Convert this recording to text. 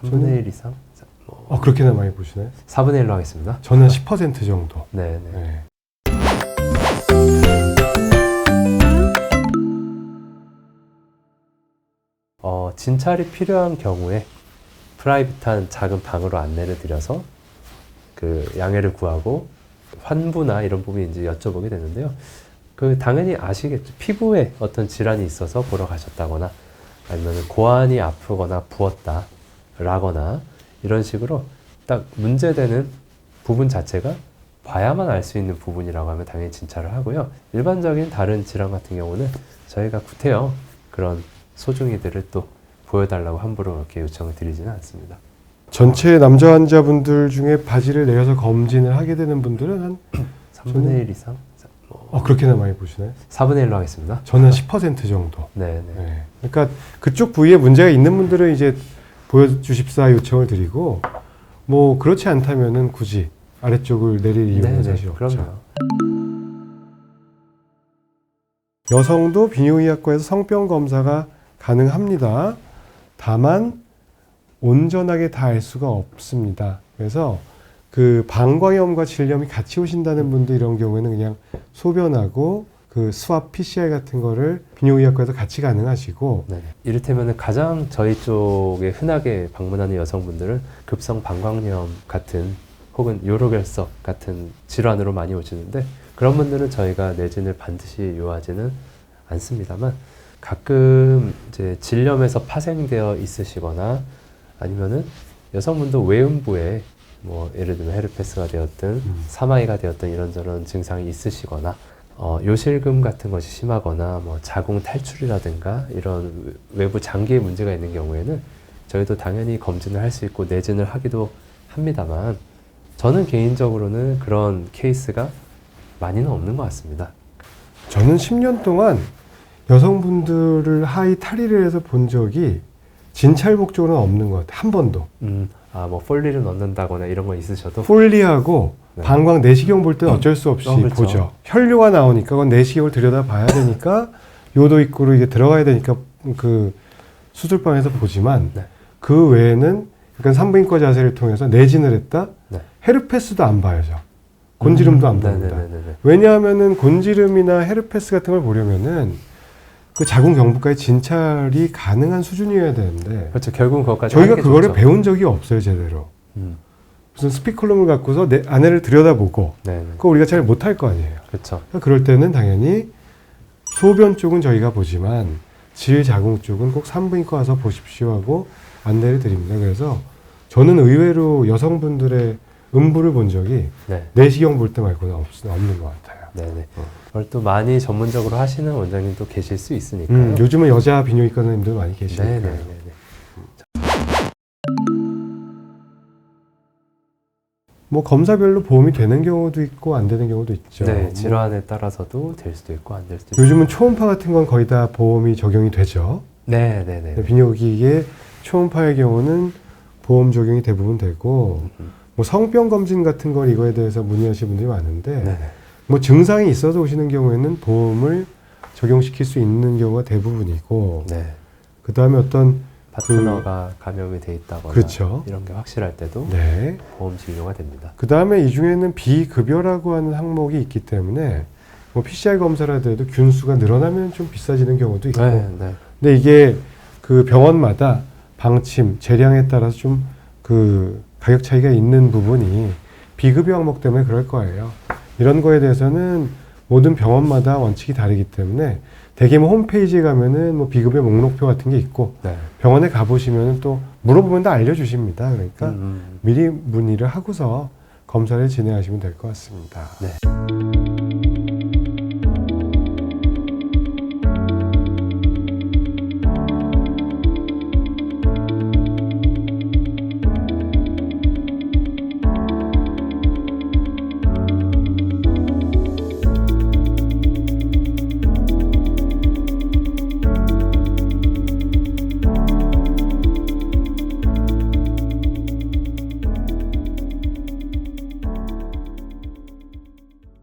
3분의 1 이상? 그렇게나 많이 보시나요? 4분의 1로 하겠습니다. 저는 10% 정도. 네네. 네. 진찰이 필요한 경우에 프라이빗한 작은 방으로 안내를 드려서 그 양해를 구하고 환부나 이런 부분이 이제 여쭤보게 되는데요. 당연히 아시겠죠. 피부에 어떤 질환이 있어서 보러 가셨다거나 아니면 고환이 아프거나 부었다 라거나 이런 식으로 딱 문제되는 부분 자체가 봐야만 알 수 있는 부분이라고 하면 당연히 진찰을 하고요. 일반적인 다른 질환 같은 경우는 저희가 구태여 그런 소중이들을 또 보여달라고 함부로 이렇게 요청을 드리지는 않습니다. 전체 남자 환자분들 중에 바지를 내려서 검진을 하게 되는 분들은 한 3분의 1 이상? 그렇게나 많이 보시나요? 4분의 1로 하겠습니다. 저는 10% 정도. 네네. 네. 그러니까 그쪽 부위에 문제가 있는 분들은 이제 보여주십사 요청을 드리고 뭐 그렇지 않다면은 굳이 아래쪽을 내릴 이유는 사실 없죠. 그럼요. 여성도 비뇨의학과에서 성병 검사가 가능합니다. 다만 온전하게 다 알 수가 없습니다. 그래서 그 방광염과 질염이 같이 오신다는 분들 이런 경우에는 그냥 소변하고 그 스왑 PCR 같은 거를 비뇨의학과에서 같이 가능하시고 네. 이를테면 가장 저희 쪽에 흔하게 방문하는 여성분들은 급성 방광염 같은 혹은 요로결석 같은 질환으로 많이 오시는데 그런 분들은 저희가 내진을 반드시 요하지는 않습니다만 가끔 이제 질염에서 파생되어 있으시거나 아니면은 여성분도 외음부에 뭐 예를 들면 헤르페스가 되었든 사마이가 되었든 이런저런 증상이 있으시거나 요실금 같은 것이 심하거나 뭐 자궁 탈출이라든가 이런 외부 장기에 문제가 있는 경우에는 저희도 당연히 검진을 할 수 있고 내진을 하기도 합니다만 저는 개인적으로는 그런 케이스가 많이는 없는 것 같습니다. 저는 10년 동안 여성분들을 하이 탈의를 해서 본 적이 진찰복 쪽으로는 없는 것 같아요. 한 번도. 뭐 폴리를 넣는다거나 이런 거 있으셔도 폴리하고 네. 방광 내시경 볼 때는 어쩔 수 없이 그렇죠. 보죠. 혈류가 나오니까 그건 내시경을 들여다 봐야 되니까 요도 입구로 이게 들어가야 되니까 그 수술방에서 보지만 네. 그 외에는 약간 산부인과 자세를 통해서 내진을 했다. 네. 헤르페스도 안 봐야죠. 곤지름도 안 봅니다. 네네네네. 왜냐하면은 곤지름이나 헤르페스 같은 걸 보려면은 그 자궁 경부까지 진찰이 가능한 수준이어야 되는데 그렇죠. 결국은 그것까지 저희가 하는 게 그거를 좋죠. 배운 적이 없어요, 제대로. 음. 무슨 스피큘럼을 갖고서 내 아내를 들여다보고 네네. 그거 우리가 잘 못할 거 아니에요. 그렇죠. 그럴 때는 당연히 소변 쪽은 저희가 보지만 질 자궁 쪽은 꼭 산부인과 와서 보십시오 하고 안내를 드립니다. 그래서 저는 의외로 여성분들의 음부를 본 적이 네. 내시경 볼 때 말고는 없는 것 같아요. 네네. 그걸 또 많이 전문적으로 하시는 원장님도 계실 수 있으니까요. 요즘은 여자 비뇨기과님들 많이 계시니까. 네네네. 뭐 검사별로 보험이 되는 경우도 있고 안 되는 경우도 있죠. 네, 질환에 따라서도 될 수도 있고 안 될 수도 있고. 요즘은 초음파 같은 건 거의 다 보험이 적용이 되죠. 네네네. 비뇨기의 초음파의 경우는 보험 적용이 대부분 되고 뭐 성병 검진 같은 걸 이거에 대해서 문의하시는 분들이 많은데 네네. 뭐 증상이 있어서 오시는 경우에는 보험을 적용시킬 수 있는 경우가 대부분이고 네. 그 다음에 어떤 파트너가 감염이 돼 있다거나 그렇죠. 이런 게 확실할 때도 네. 보험 진료가 됩니다. 그 다음에 이 중에는 비급여라고 하는 항목이 있기 때문에 뭐 PCR 검사라도 해도 균수가 늘어나면 좀 비싸지는 경우도 있고 네, 네. 근데 이게 그 병원마다 방침, 재량에 따라서 좀 그 가격 차이가 있는 부분이 비급여 항목 때문에 그럴 거예요. 이런 거에 대해서는 모든 병원마다 원칙이 다르기 때문에 대개 뭐 홈페이지에 가면은 뭐 비급여 목록표 같은 게 있고 네. 병원에 가보시면은 또 물어보면 다 알려주십니다. 그러니까 미리 문의를 하고서 검사를 진행하시면 될 것 같습니다. 네.